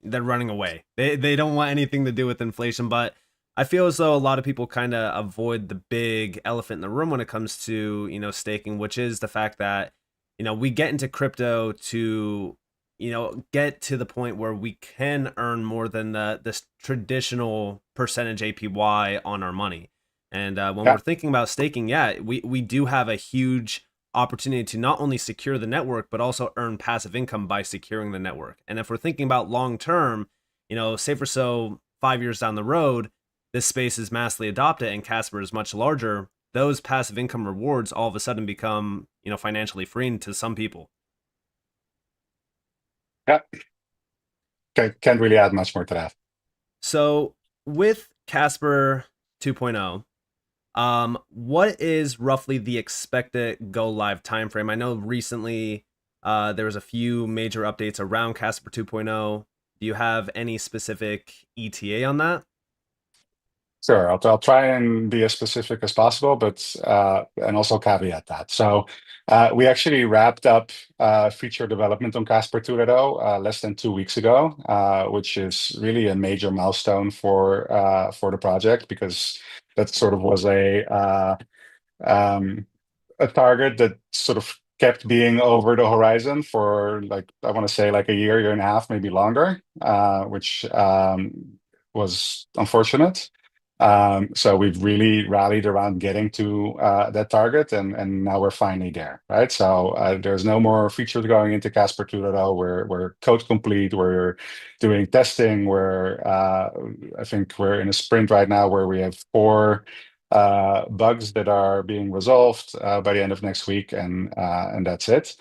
they're running away. They don't want anything to do with inflation, but I feel as though a lot of people kind of avoid the big elephant in the room when it comes to, staking, which is the fact that, we get into crypto to, get to the point where we can earn more than this traditional percentage APY on our money. And when we're Yeah. thinking about staking, yeah, we do have a huge opportunity to not only secure the network but also earn passive income by securing the network. And if we're thinking about long term, say for so 5 years down the road, this space is massively adopted and Casper is much larger, those passive income rewards all of a sudden become, financially freeing to some people. Yeah. Can't really add much more to that. So with Casper 2.0, what is roughly the expected go live timeframe? I know recently there was a few major updates around Casper 2.0. Do you have any specific ETA on that? Sure, I'll try and be as specific as possible, but and also caveat that. So we actually wrapped up feature development on Casper 2.0 less than 2 weeks ago, which is really a major milestone for the project because that sort of was um, a target that sort of kept being over the horizon for like I want to say like a year and a half, maybe longer, which was unfortunate. So we've really rallied around getting to that target, and now we're finally there, right? So there's no more features going into Casper 2.0. We're code complete. We're doing testing. I think we're in a sprint right now where we have 4 bugs that are being resolved by the end of next week, and that's it.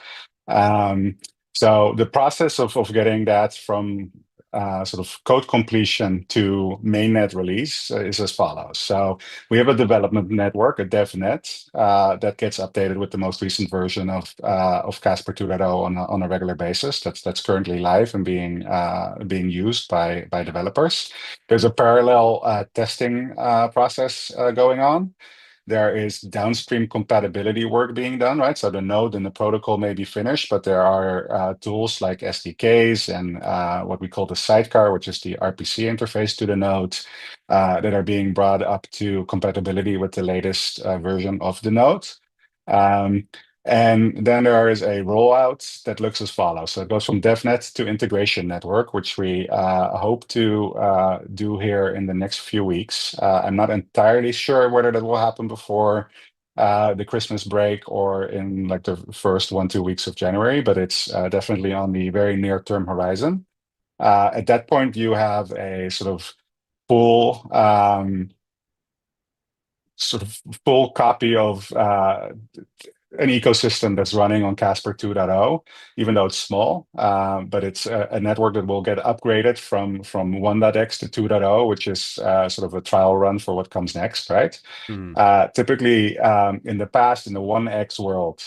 Um, so the process of getting that from sort of code completion to mainnet release is as follows. So we have a development network, a DevNet, that gets updated with the most recent version of Casper 2.0 on a regular basis. That's currently live and being used by developers. There's a parallel testing process going on. There is downstream compatibility work being done, right? So the node and the protocol may be finished, but there are tools like SDKs and what we call the sidecar, which is the RPC interface to the node, that are being brought up to compatibility with the latest version of the node. Um, and then there is a rollout that looks as follows. So it goes from DevNet to integration network, which we hope to do here in the next few weeks. I'm not entirely sure whether that will happen before the Christmas break or in like the first 1, 2 weeks of January, but it's definitely on the very near term horizon. At that point, you have a full sort of full copy of an ecosystem that's running on Casper 2.0, even though it's small, but it's a network that will get upgraded from 1.x to 2.0, which is sort of a trial run for what comes next, right? Hmm. Typically, in the past, in the 1x world,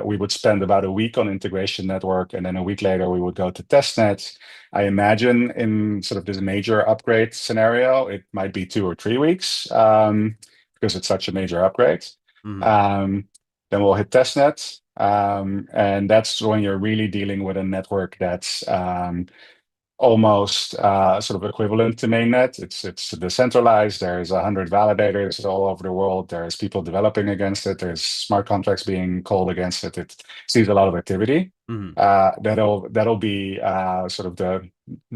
We would spend about a week on integration network, and then a week later we would go to testnet. I imagine in sort of this major upgrade scenario, it might be 2 or 3 weeks because it's such a major upgrade. Then we'll hit testnet, and that's when you're really dealing with a network that's almost sort of equivalent to mainnet. It's decentralized. There's 100 validators all over the world. There's people developing against it. There's smart contracts being called against it. It sees a lot of activity. That'll be sort of the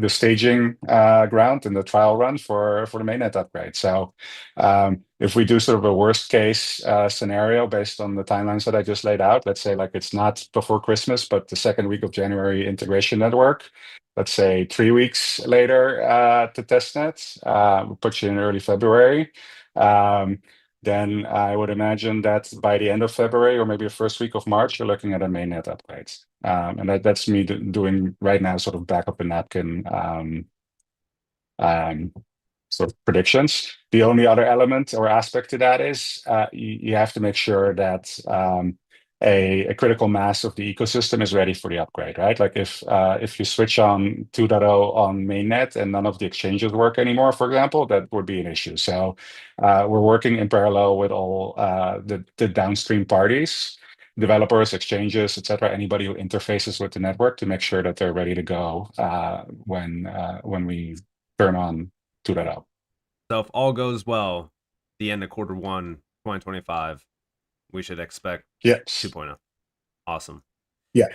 staging ground and the trial run for the mainnet upgrade. So if we do sort of a worst case scenario based on the timelines that I just laid out, let's say like it's not before Christmas, but the second week of January integration network, let's say 3 weeks later to testnet, we'll put you in early February. Then I would imagine that by the end of February or maybe the first week of March, you're looking at a mainnet upgrade. And that's me doing right now sort of back up the napkin sort of predictions. The only other element or aspect to that is you have to make sure that a critical mass of the ecosystem is ready for the upgrade, right? Like if you switch on 2.0 on mainnet and none of the exchanges work anymore, for example, that would be an issue. So we're working in parallel with all the downstream parties, developers, exchanges, etc., anybody who interfaces with the network to make sure that they're ready to go when we turn on 2.0. So if all goes well, the end of Q1 2025, we should expect Yes. 2.0. Awesome. Yeah.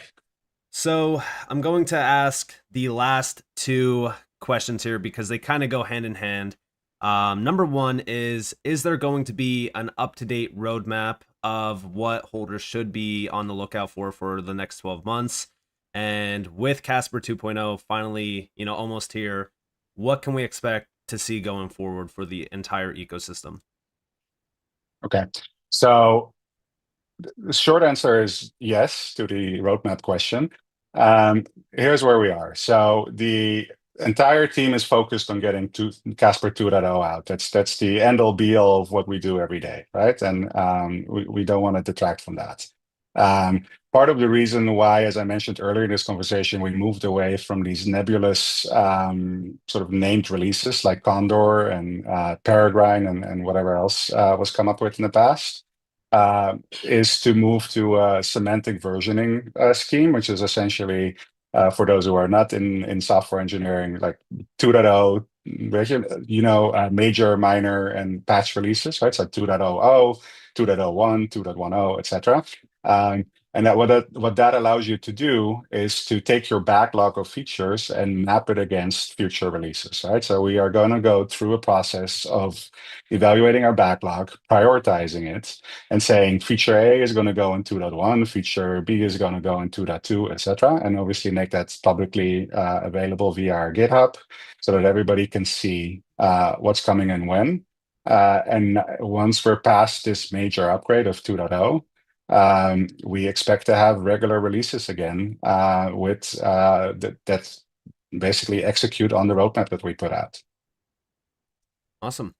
So I'm going to ask the last two questions here because they kind of go hand in hand. Number one is there going to be an up-to-date roadmap of what holders should be on the lookout for the next 12 months? And with Casper 2.0 finally, almost here, what can we expect to see going forward for the entire ecosystem? Okay. So the short answer is yes to the roadmap question. Here's where we are. So the entire team is focused on getting to Casper 2.0 out. That's the end all be all of what we do every day, right? And we don't want to detract from that. Part of the reason why, as I mentioned earlier in this conversation, we moved away from these nebulous sort of named releases like Condor and Peregrine and whatever else was come up with in the past, is to move to a semantic versioning scheme, which is essentially, for those who are not in software engineering, like 2.0, major, minor, and patch releases, right? So 2.0, 2.01, 2.10, etc. And what that allows you to do is to take your backlog of features and map it against future releases, right? So we are going to go through a process of evaluating our backlog, prioritizing it, and saying feature A is going to go in 2.1, feature B is going to go in 2.2, etc. And obviously make that publicly available via our GitHub so that everybody can see what's coming and when. And once we're past this major upgrade of 2.0, we expect to have regular releases again with that basically execute on the roadmap that we put out. Awesome.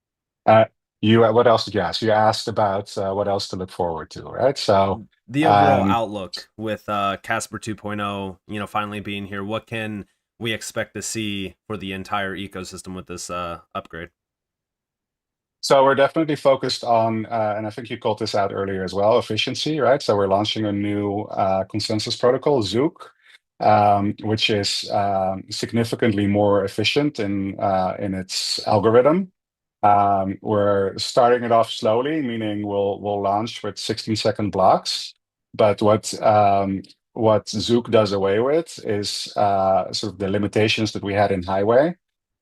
What else did you ask? You asked about what else to look forward to, right? So the overall outlook with Casper 2.0, finally being here, what can we expect to see for the entire ecosystem with this upgrade? So we're definitely focused on, and I think you called this out earlier as well, efficiency, right? So we're launching a new consensus protocol, Zook, which is significantly more efficient in its algorithm. We're starting it off slowly, meaning we'll launch with 16-second blocks. But what Zook does away with is sort of the limitations that we had in Highway.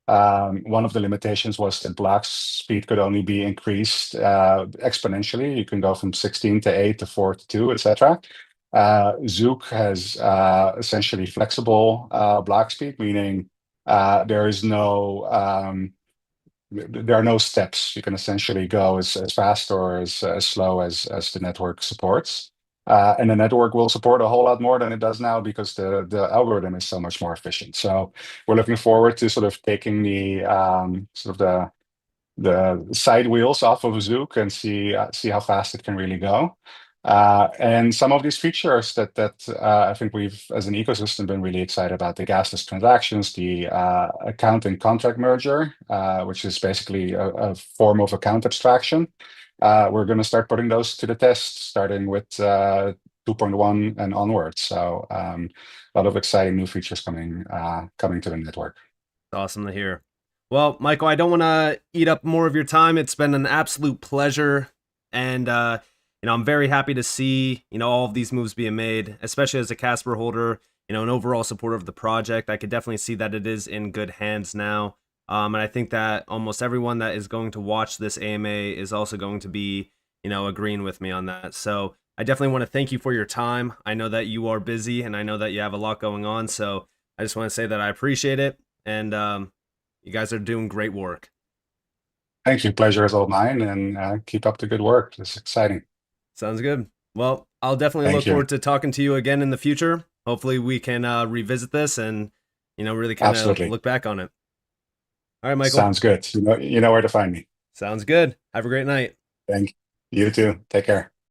One of the limitations was that block speed could only be increased exponentially. You can go from 16 to 8 to 4 to 2, etc. Zook has essentially flexible block speed, meaning there are no steps. You can essentially go as fast or as slow as the network supports. And the network will support a whole lot more than it does now because the algorithm is so much more efficient. So we're looking forward to sort of taking the side wheels off of Zook and see how fast it can really go. And some of these features that I think we've, as an ecosystem, been really excited about: the gasless transactions, the account and contract merger, which is basically a form of account abstraction. We're going to start putting those to the test, starting with 2.1 and onwards. So a lot of exciting new features coming to the network. Awesome to hear. Well, Michael, I don't want to eat up more of your time. It's been an absolute pleasure, and I'm very happy to see all of these moves being made, especially as a Casper holder, an overall supporter of the project. I could definitely see that it is in good hands now, and I think that almost everyone that is going to watch this AMA is also going to be agreeing with me on that. So I definitely want to thank you for your time. I know that you are busy, and I know that you have a lot going on. So I just want to say that I appreciate it, and you guys are doing great work. Thank you. Pleasure is all mine, and keep up the good work. It's exciting. Sounds good. Well, I'll definitely Thank look you. forward to talking to you again in the future. Hopefully we can revisit this and, really kind of Absolutely. look back on it. All right, Michael. Sounds good. You know where to find me. Sounds good. Have a great night. Thank you. You too. Take care.